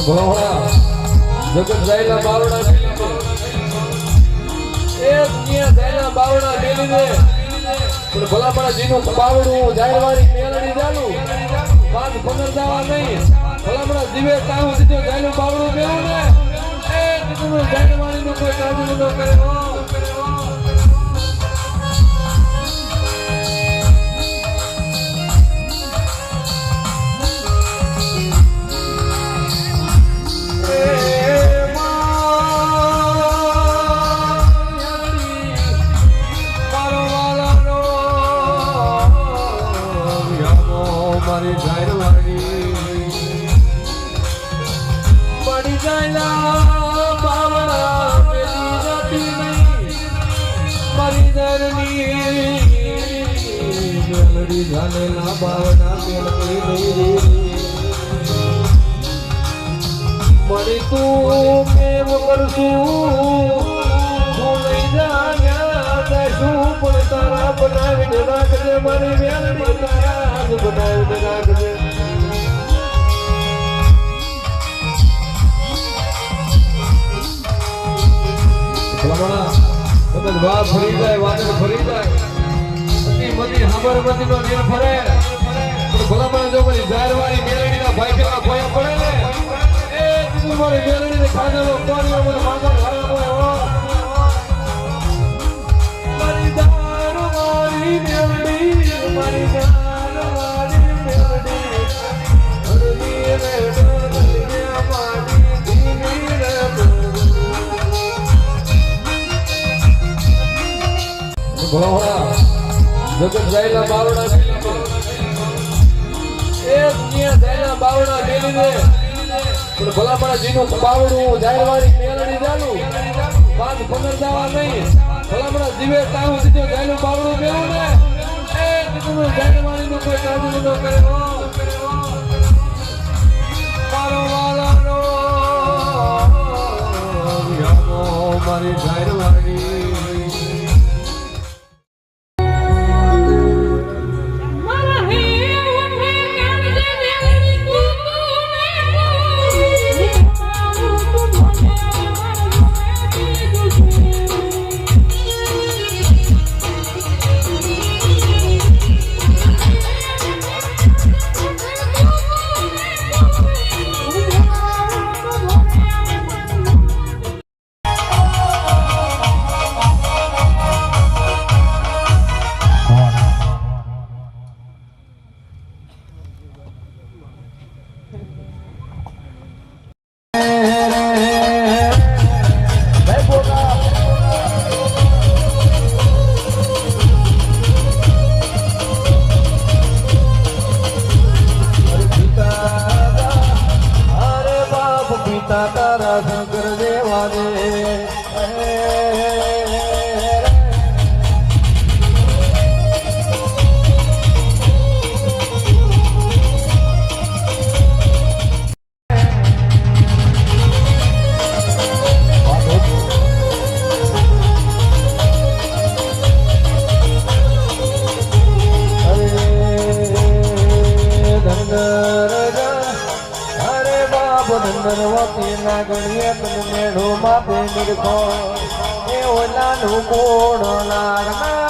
ભોળા જગત જાયલા બાવડા મેલી એ દુનિયા જાયલા બાવડા મેલી દે પણ ભલામણા જીનું બાવડું જાયવાળી મેલડી ચાલુ પાંચ પંદર જવા નહીં ભલામણા જીવે કામ દીધો જાયલું બાવડું મેલું ને એ દીધું જાયવાળીનું કોઈ કામ ન કરે मरी तू प्रेम करसूं लई जाया दशू पण तारा बनावीने રાખજે મારી મેલડી તારા બનાવીને રાખજે ભલામણા તમે વાત ફરી જાય વાદળ ફરી જાય મતી હાબર મતીનો નીર ફરે ભલામણા જો મારી જાહેરવાળી મેલડીના ભાઈ પેલા કોઈ પડે ને મારી મેલડી ને ખાધેલો પાણીઓ મને માગા ખાવાનો મારી જાહેરવાળી મેલડી મારી જાહેરવાળી મેલડી હરદી રે ડોલને માડી ધીમી રે ભોળા જગત જાયલા બાવડા મેલી એ દુનિયા જાયલા બાવડા મેલી દે પણ ભલામણા જીનું બાવડું જાયવાળી મેલડી ચાલુ પાંચ પંદર જવા નહીં ભલામણા જીવે કામ દીધો જાયલું બાવડું મેલું ને એ દીધું જાયવાળીનું કોઈ કામ ન કરે મારો વાલાનો મારી જાયવાળી तारा शंकर देवा दे નંદનવતી નાગણીએ તને મેળો માં બેનર ખો એ ઓલા નું કોણ લાગના